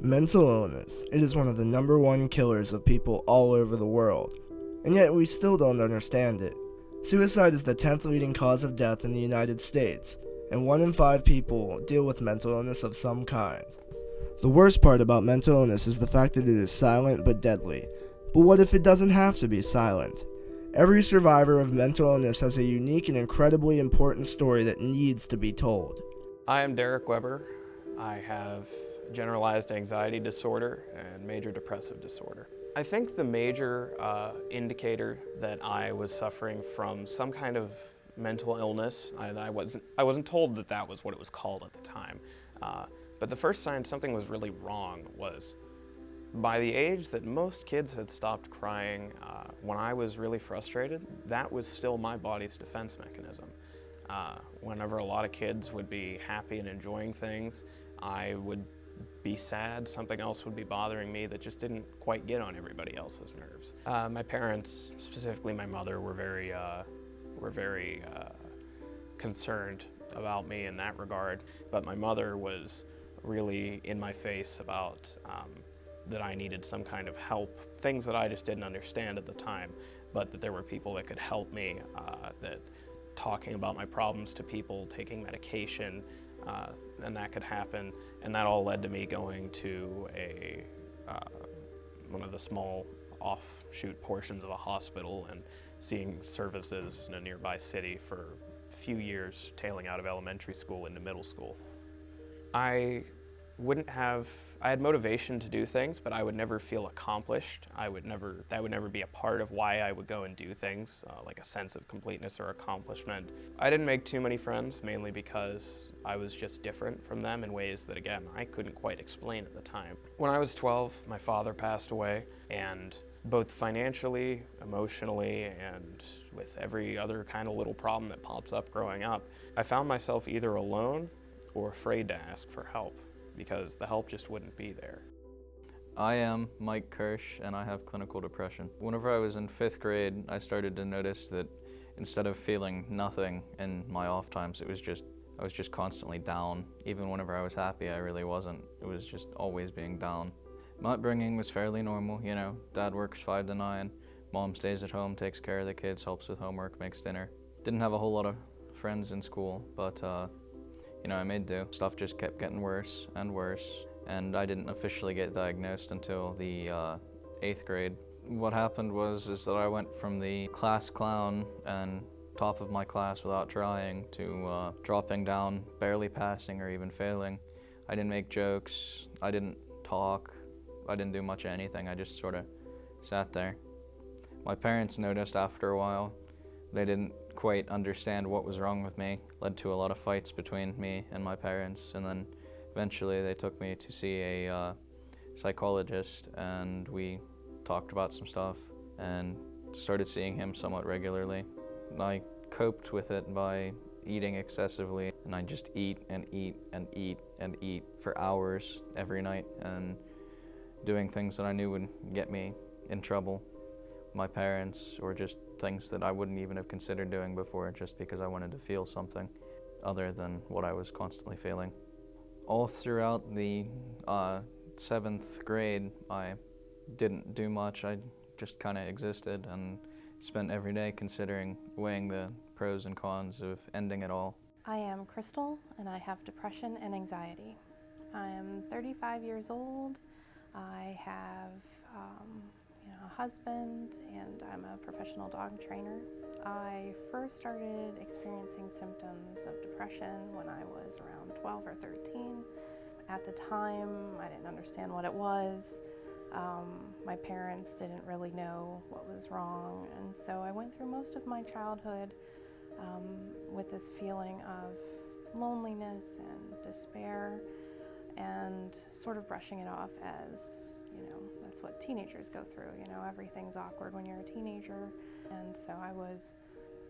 Mental illness. It is one of the #1 killers of people all over the world, and yet we still don't understand it. Suicide is the 10th leading cause of death in the United States, and 1 in 5 people deal with mental illness of some kind. The worst part about mental illness is the fact that it is silent but deadly. But what if it doesn't have to be silent? Every survivor of mental illness has a unique and incredibly important story that needs to be told. I am Derrick Weber. I have generalized anxiety disorder and major depressive disorder. I think the major indicator that I was suffering from some kind of mental illness, I wasn't told that that was what it was called at the time, but the first sign something was really wrong was by the age that most kids had stopped crying, when I was really frustrated, that was still my body's defense mechanism. Whenever a lot of kids would be happy and enjoying things, I would be sad, something else would be bothering me that just didn't quite get on everybody else's nerves. My parents, specifically my mother, were very concerned about me in that regard, but my mother was really in my face about that I needed some kind of help, things that I just didn't understand at the time, but that there were people that could help me, that talking about my problems to people, taking medication, and that could happen, and that all led to me going to one of the small offshoot portions of a hospital and seeing services in a nearby city for a few years, tailing out of elementary school into middle school. I had motivation to do things, but I would never feel accomplished. That would never be a part of why I would go and do things, like a sense of completeness or accomplishment. I didn't make too many friends, mainly because I was just different from them in ways that, again, I couldn't quite explain at the time. When I was 12, my father passed away, and both financially, emotionally, and with every other kind of little problem that pops up growing up, I found myself either alone or afraid to ask for help, because the help just wouldn't be there. I am Mike Kirsch, and I have clinical depression. Whenever I was in 5th grade, I started to notice that instead of feeling nothing in my off times, I was just constantly down. Even whenever I was happy, I really wasn't. It was just always being down. My upbringing was fairly normal, you know. Dad works 5 to 9, Mom stays at home, takes care of the kids, helps with homework, makes dinner. Didn't have a whole lot of friends in school, but you know, I made do. Stuff just kept getting worse and worse, and I didn't officially get diagnosed until the 8th grade. What happened is that I went from the class clown and top of my class without trying to dropping down, barely passing or even failing. I didn't make jokes, I didn't talk, I didn't do much of anything. I just sort of sat there. My parents noticed after a while. They didn't quite understand what was wrong with me. Led to a lot of fights between me and my parents, and then eventually they took me to see a psychologist, and we talked about some stuff and started seeing him somewhat regularly. I coped with it by eating excessively, and I just eat and eat and eat and eat for hours every night, and doing things that I knew would get me in trouble. My parents, or just things that I wouldn't even have considered doing before, just because I wanted to feel something other than what I was constantly feeling. All throughout the 7th grade, I didn't do much. I just kind of existed and spent every day weighing the pros and cons of ending it all. I am Krystle, and I have depression and anxiety. I am 35 years old. I have a husband, and I'm a professional dog trainer. I first started experiencing symptoms of depression when I was around 12 or 13. At the time, I didn't understand what it was. My parents didn't really know what was wrong, and so I went through most of my childhood with this feeling of loneliness and despair, and sort of brushing it off as, that's what teenagers go through. Everything's awkward when you're a teenager. And so I was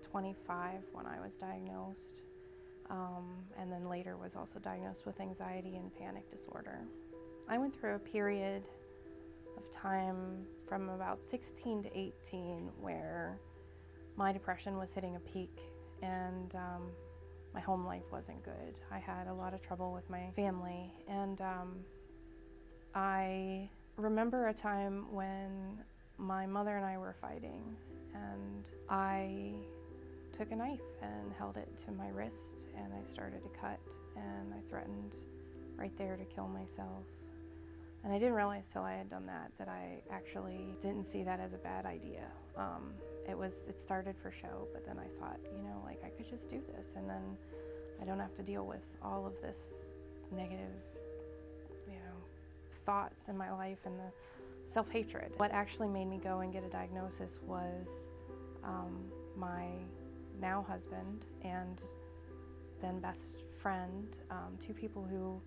25 when I was diagnosed, and then later was also diagnosed with anxiety and panic disorder. I went through a period of time from about 16 to 18 where my depression was hitting a peak, and my home life wasn't good. I had a lot of trouble with my family, and I remember a time when my mother and I were fighting, and I took a knife and held it to my wrist, and I started to cut, and I threatened right there to kill myself. And I didn't realize till I had done that I actually didn't see that as a bad idea. It started for show, but then I thought, like I could just do this, and then I don't have to deal with all of this negative, thoughts in my life and the self-hatred. What actually made me go and get a diagnosis was my now husband and then best friend, two people who,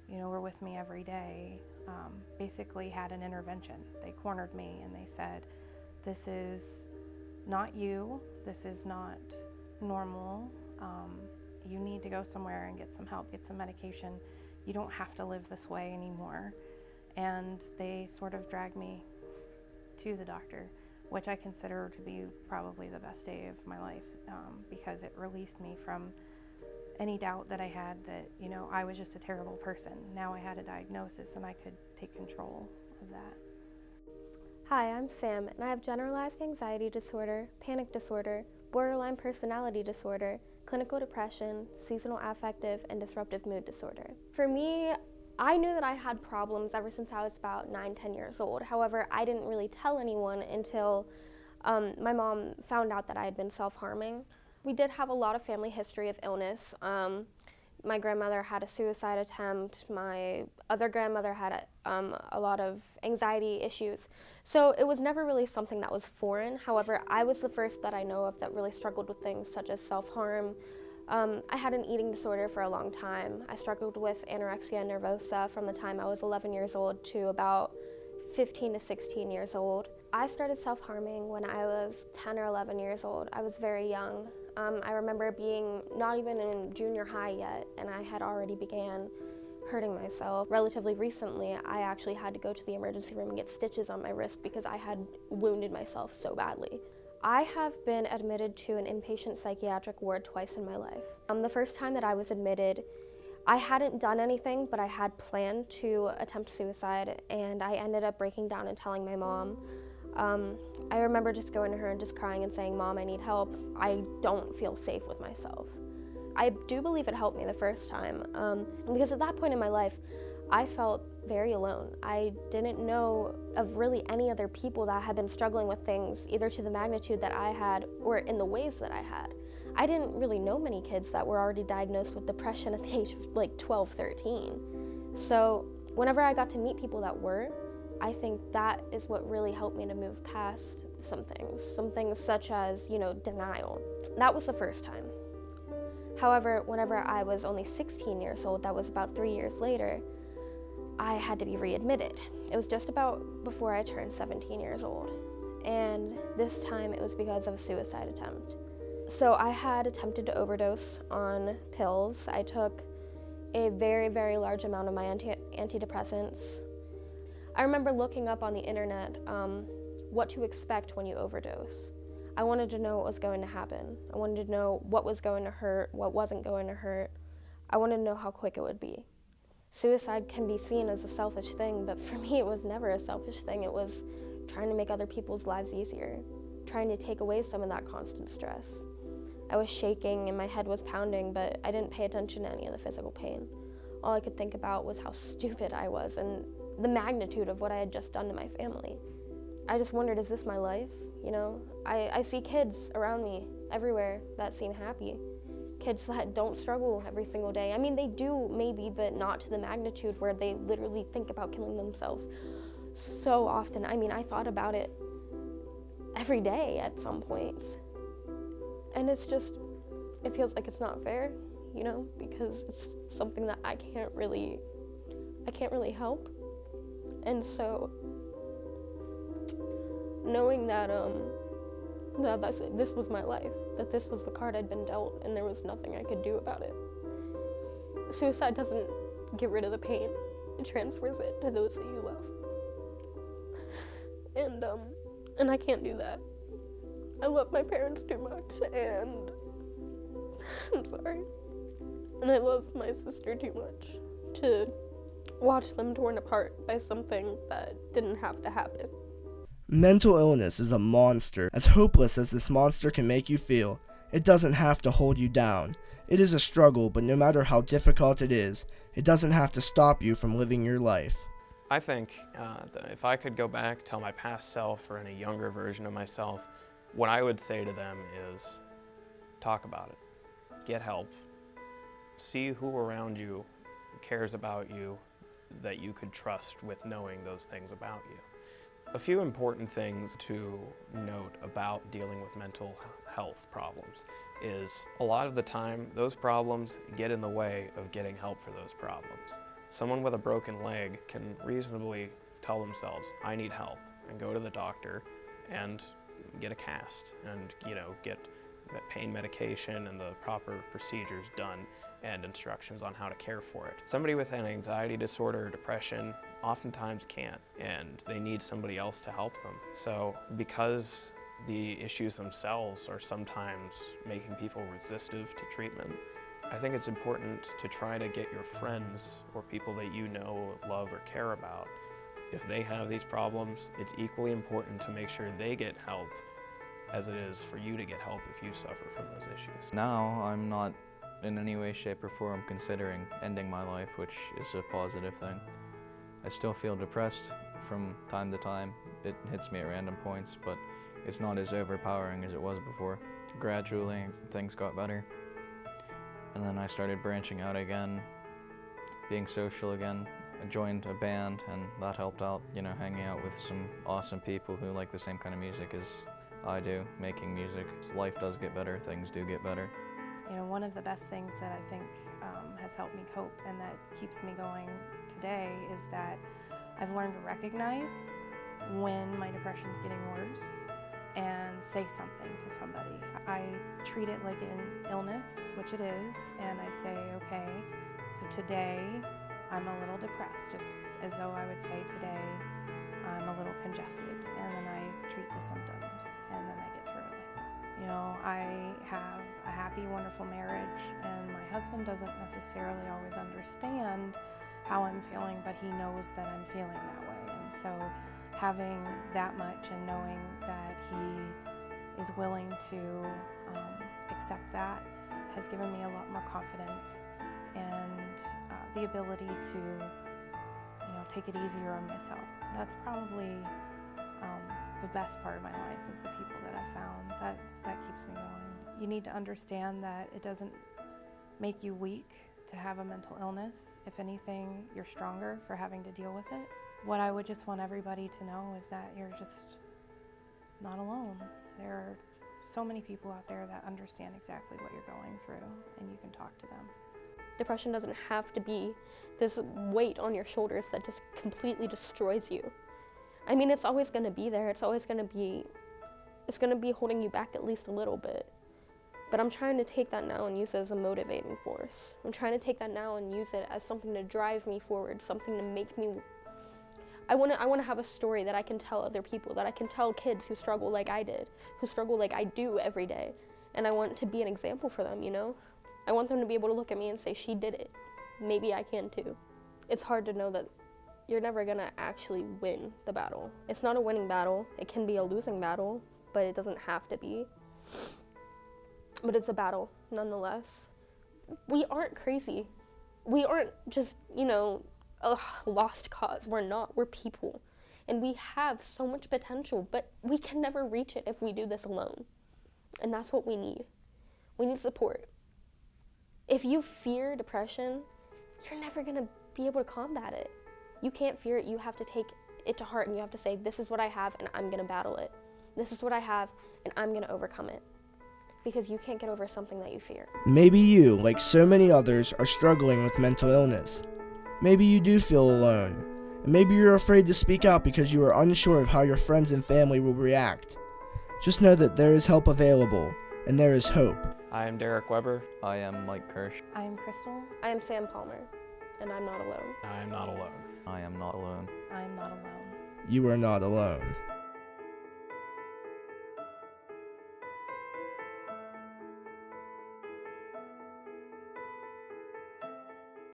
were with me every day, basically had an intervention. They cornered me and they said, this is not you, this is not normal, you need to go somewhere and get some help, get some medication. You don't have to live this way anymore. And they sort of dragged me to the doctor, which I consider to be probably the best day of my life, because it released me from any doubt that I had that, I was just a terrible person. Now I had a diagnosis and I could take control of that. Hi, I'm Sam, and I have generalized anxiety disorder, panic disorder, borderline personality disorder, clinical depression, seasonal affective, and disruptive mood disorder. For me, I knew that I had problems ever since I was about 9-10 years old. However, I didn't really tell anyone until my mom found out that I had been self-harming. We did have a lot of family history of illness. My grandmother had a suicide attempt. My other grandmother had a lot of anxiety issues. So it was never really something that was foreign. However, I was the first that I know of that really struggled with things such as self-harm. I had an eating disorder for a long time. I struggled with anorexia nervosa from the time I was 11 years old to about 15 to 16 years old. I started self-harming when I was 10 or 11 years old. I was very young. I remember being not even in junior high yet, and I had already began hurting myself. Relatively recently, I actually had to go to the emergency room and get stitches on my wrist because I had wounded myself so badly. I have been admitted to an inpatient psychiatric ward twice in my life. The first time that I was admitted, I hadn't done anything, but I had planned to attempt suicide, and I ended up breaking down and telling my mom. I remember just going to her and just crying and saying, "Mom, I need help. I don't feel safe with myself." I do believe it helped me the first time, because at that point in my life, I felt very alone. I didn't know of really any other people that had been struggling with things, either to the magnitude that I had or in the ways that I had. I didn't really know many kids that were already diagnosed with depression at the age of like 12, 13. So whenever I got to meet people that were, I think that is what really helped me to move past some things such as, denial. That was the first time. However, whenever I was only 16 years old, that was about 3 years later, I had to be readmitted. It was just about before I turned 17 years old. And this time it was because of a suicide attempt. So I had attempted to overdose on pills. I took a very, very large amount of my antidepressants. I remember looking up on the internet what to expect when you overdose. I wanted to know what was going to happen. I wanted to know what was going to hurt, what wasn't going to hurt. I wanted to know how quick it would be. Suicide can be seen as a selfish thing, but for me it was never a selfish thing. It was trying to make other people's lives easier, trying to take away some of that constant stress. I was shaking and my head was pounding, but I didn't pay attention to any of the physical pain. All I could think about was how stupid I was and the magnitude of what I had just done to my family. I just wondered, is this my life? I see kids around me everywhere that seem happy. Kids that don't struggle every single day. I mean, they do maybe, but not to the magnitude where they literally think about killing themselves so often. I mean, I thought about it every day at some point. And it feels like it's not fair, because it's something that I can't really help. And so knowing that this was my life, that this was the card I'd been dealt, and there was nothing I could do about it. Suicide doesn't get rid of the pain, it transfers it to those that you love. And I can't do that. I love my parents too much, and I'm sorry. And I love my sister too much to watch them torn apart by something that didn't have to happen. Mental illness is a monster. As hopeless as this monster can make you feel, it doesn't have to hold you down. It is a struggle, but no matter how difficult it is, it doesn't have to stop you from living your life. I think that if I could go back, tell my past self or any younger version of myself, what I would say to them is talk about it, get help, see who around you cares about you that you could trust with knowing those things about you. A few important things to note about dealing with mental health problems is a lot of the time those problems get in the way of getting help for those problems. Someone with a broken leg can reasonably tell themselves, I need help, and go to the doctor and get a cast and, get pain medication and the proper procedures done and instructions on how to care for it. Somebody with an anxiety disorder or depression oftentimes can't, and they need somebody else to help them. So because the issues themselves are sometimes making people resistive to treatment, I think it's important to try to get your friends or people that you know, love, or care about. If they have these problems, it's equally important to make sure they get help as it is for you to get help if you suffer from those issues. Now, I'm not in any way, shape, or form considering ending my life, which is a positive thing. I still feel depressed from time to time. It hits me at random points, but it's not as overpowering as it was before. Gradually, things got better. And then I started branching out again, being social again. I joined a band, and that helped out, hanging out with some awesome people who like the same kind of music as I do, making music. Life does get better, things do get better. One of the best things that I think has helped me cope and that keeps me going today is that I've learned to recognize when my depression's getting worse and say something to somebody. I treat it like an illness, which it is, and I say, okay, so today I'm a little depressed, just as though I would say today I'm a little congested, and then I treat the symptoms, and then I get through it. I have a happy, wonderful marriage, and my husband doesn't necessarily always understand how I'm feeling, but he knows that I'm feeling that way. And so having that much and knowing that he is willing to accept that has given me a lot more confidence and the ability to take it easier on myself. That's probably the best part of my life is the people that I've found. That keeps me going. You need to understand that it doesn't make you weak to have a mental illness. If anything, you're stronger for having to deal with it. What I would just want everybody to know is that you're just not alone. There are so many people out there that understand exactly what you're going through, and you can talk to them. Depression doesn't have to be this weight on your shoulders that just completely destroys you. I mean, it's always going to be there. It's going to be holding you back at least a little bit. But I'm trying to take that now and use it as a motivating force. I'm trying to take that now and use it as something to drive me forward, something to make me... I want to have a story that I can tell other people, that I can tell kids who struggle like I did, who struggle like I do every day. And I want to be an example for them, I want them to be able to look at me and say, she did it. Maybe I can too. It's hard to know that you're never gonna actually win the battle. It's not a winning battle. It can be a losing battle, but it doesn't have to be. But it's a battle, nonetheless. We aren't crazy. We aren't just, a lost cause. We're not. We're people. And we have so much potential, but we can never reach it if we do this alone. And that's what we need. We need support. If you fear depression, you're never gonna be able to combat it. You can't fear it. You have to take it to heart, and you have to say, this is what I have, and I'm gonna battle it. This is what I have, and I'm gonna overcome it. Because you can't get over something that you fear. Maybe you, like so many others, are struggling with mental illness. Maybe you do feel alone, and maybe you're afraid to speak out because you are unsure of how your friends and family will react. Just know that there is help available, and there is hope. I am Derrick Weber. I am Mike Kirsch. I am Krystle. I am Sam Palmer, and I'm not alone. I am not alone. I am not alone. I am not alone. You are not alone.